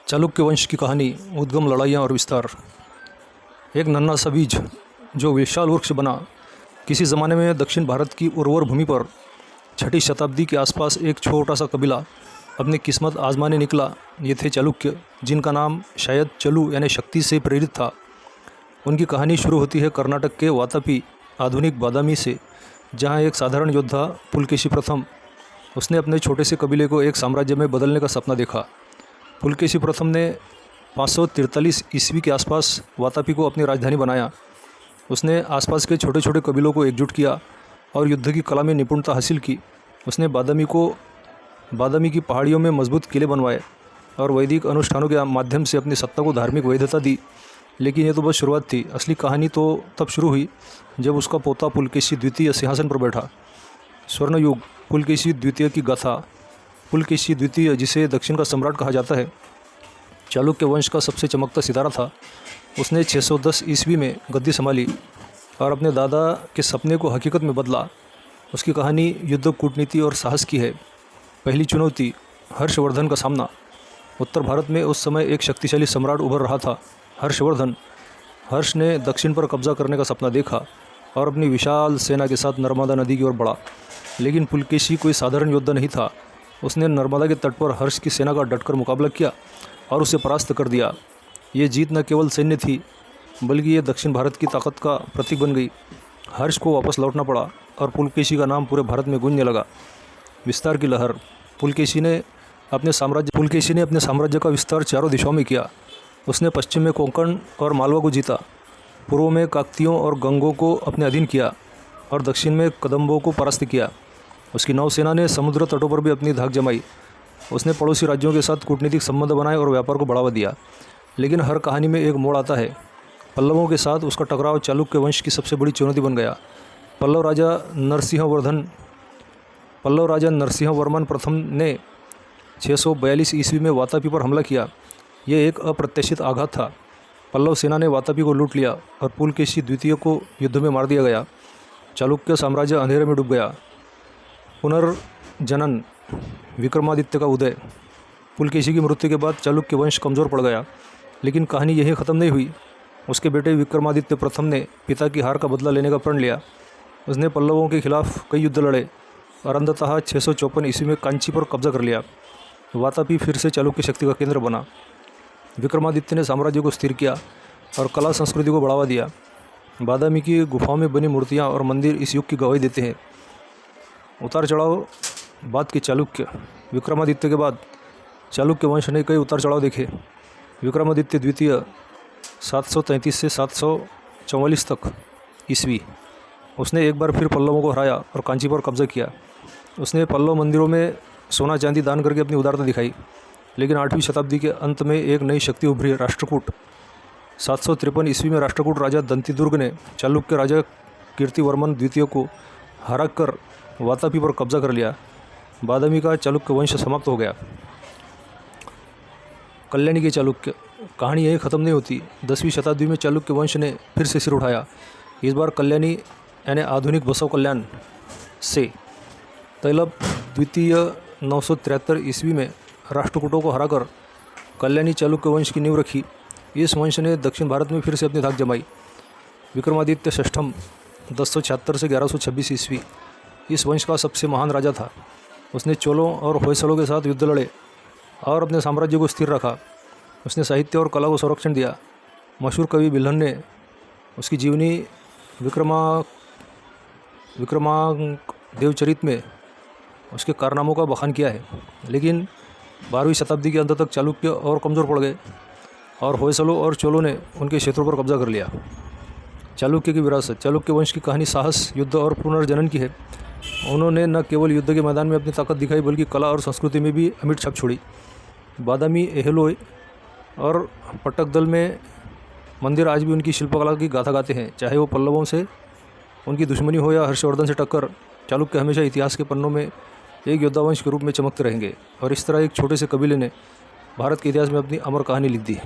चालुक्य वंश की कहानी, उद्गम, लड़ाइयाँ और विस्तार। एक नन्हा सा बीज जो विशाल वृक्ष बना। किसी ज़माने में दक्षिण भारत की उर्वर भूमि पर 6ठी शताब्दी के आसपास एक छोटा सा कबीला अपनी किस्मत आजमाने निकला। ये थे चालुक्य, जिनका नाम शायद चलु यानी शक्ति से प्रेरित था। उनकी कहानी शुरू होती है कर्नाटक के वातापी आधुनिक बादामी से, जहाँ एक साधारण योद्धा पुलकेशी प्रथम उसने अपने छोटे से कबीले को एक साम्राज्य में बदलने का सपना देखा। पुलकेशी प्रथम ने 543 ईस्वी के आसपास वातापी को अपनी राजधानी बनाया। उसने आसपास के छोटे छोटे कबीलों को एकजुट किया और युद्ध की कला में निपुणता हासिल की। उसने बादामी की पहाड़ियों में मजबूत किले बनवाए और वैदिक अनुष्ठानों के माध्यम से अपनी सत्ता को धार्मिक वैधता दी। लेकिन ये तो बस शुरुआत थी। असली कहानी तो तब शुरू हुई जब उसका पोता पुलकेशी द्वितीय सिंहासन पर बैठा। स्वर्णयुग, पुलकेशी द्वितीय की गाथा। पुलकेशी द्वितीय, जिसे दक्षिण का सम्राट कहा जाता है, चालुक्य वंश का सबसे चमकता सितारा था। उसने 610 ईस्वी में गद्दी संभाली और अपने दादा के सपने को हकीकत में बदला। उसकी कहानी युद्ध, कूटनीति और साहस की है। पहली चुनौती, हर्षवर्धन का सामना। उत्तर भारत में उस समय एक शक्तिशाली सम्राट उभर रहा था, हर्षवर्धन। हर्ष ने दक्षिण पर कब्जा करने का सपना देखा और अपनी विशाल सेना के साथ नर्मदा नदी की ओर बढ़ा। लेकिन पुलकेशी कोई साधारण योद्धा नहीं था। उसने नर्मदा के तट पर हर्ष की सेना का डटकर मुकाबला किया और उसे परास्त कर दिया। ये जीत न केवल सैन्य थी, बल्कि ये दक्षिण भारत की ताकत का प्रतीक बन गई। हर्ष को वापस लौटना पड़ा और पुलकेशी का नाम पूरे भारत में गूंजने लगा। विस्तार की लहर। पुलकेशी ने अपने साम्राज्य का विस्तार चारों दिशाओं में किया। उसने पश्चिम में कोंकण और मालवा को जीता, पूर्व में काकतियों और गंगों को अपने अधीन किया और दक्षिण में कदम्बों को परास्त किया। उसकी नौसेना ने समुद्र तटों पर भी अपनी धाक जमाई। उसने पड़ोसी राज्यों के साथ कूटनीतिक संबंध बनाए और व्यापार को बढ़ावा दिया। लेकिन हर कहानी में एक मोड़ आता है। पल्लवों के साथ उसका टकराव चालुक्य वंश की सबसे बड़ी चुनौती बन गया। पल्लव राजा नरसिंहवर्मन प्रथम ने 642 ईस्वी में वातापी पर हमला किया। यह एक अप्रत्याशित आघात था। पल्लव सेना ने वातापी को लूट लिया और पुलकेशी द्वितीय को युद्ध में मार दिया गया। चालुक्य साम्राज्य अंधेरे में डूब गया। पुनर्जनन, विक्रमादित्य का उदय। पुलकेशी की मृत्यु के बाद चालुक्य वंश कमज़ोर पड़ गया। लेकिन कहानी यही ख़त्म नहीं हुई। उसके बेटे विक्रमादित्य प्रथम ने पिता की हार का बदला लेने का प्रण लिया। उसने पल्लवों के खिलाफ कई युद्ध लड़े और अंततः 654 ईस्वी में कांची पर कब्जा कर लिया। वातापी फिर से चालुक्य शक्ति का केंद्र बना। विक्रमादित्य ने साम्राज्य को स्थिर किया और कला संस्कृति को बढ़ावा दिया। बादामी की गुफाओं में बनी मूर्तियाँ और मंदिर इस युग की गवाही देते हैं। उतार चढ़ाव बाद के चालुक्य। विक्रमादित्य के बाद चालुक्य वंश ने कई उतार चढ़ाव देखे। विक्रमादित्य द्वितीय 733 से 744 तक ईस्वी, उसने एक बार फिर पल्लवों को हराया और कांची पर कब्जा किया। उसने पल्लव मंदिरों में सोना चांदी दान करके अपनी उदारता दिखाई। लेकिन 8वीं शताब्दी के अंत में एक नई शक्ति उभरी, राष्ट्रकूट। 753 ईस्वी में राष्ट्रकूट राजा दंतीदुर्ग ने चालुक्य राजा कीर्तिवर्मन द्वितीय को हराकर वातापी पर कब्जा कर लिया। बादामी का चालुक्य वंश समाप्त हो गया। कल्याणी के चालुक्य। कहानी यहीं ख़त्म नहीं होती। 10वीं शताब्दी में चालुक्य वंश ने फिर से सिर उठाया। इस बार कल्याणी यानी आधुनिक बसव कल्याण से। तैलब द्वितीय 973 ईस्वी में राष्ट्रकूटों को हराकर कल्याणी चालुक्य वंश की नींव रखी। इस वंश ने दक्षिण भारत में फिर से अपनी धाक जमाई। विक्रमादित्य षष्ठम 1076 से 1126 ईस्वी, इस वंश का सबसे महान राजा था। उसने चोलों और होयसलों के साथ युद्ध लड़े और अपने साम्राज्य को स्थिर रखा। उसने साहित्य और कला को संरक्षण दिया। मशहूर कवि बिल्हन ने उसकी जीवनी विक्रमांक देवचरित में उसके कारनामों का बखान किया है। लेकिन 12वीं शताब्दी के अंत तक चालुक्य और कमज़ोर पड़ गए और होयसलों और चोलों ने उनके क्षेत्रों पर कब्जा कर लिया। चालुक्य की विरासत। चालुक्य वंश की कहानी साहस, युद्ध और पुनर्जनन की है। उन्होंने न केवल युद्ध के मैदान में अपनी ताकत दिखाई, बल्कि कला और संस्कृति में भी अमिट छाप छोड़ी। बादामी, एहलोय और पट्टकदल में मंदिर आज भी उनकी शिल्पकला की गाथा गाते हैं। चाहे वो पल्लवों से उनकी दुश्मनी हो या हर्षवर्धन से टक्कर, चालुक्य हमेशा इतिहास के पन्नों में एक योद्धा वंश के रूप में चमकते रहेंगे। और इस तरह एक छोटे से कबीले ने भारत के इतिहास में अपनी अमर कहानी लिख दी।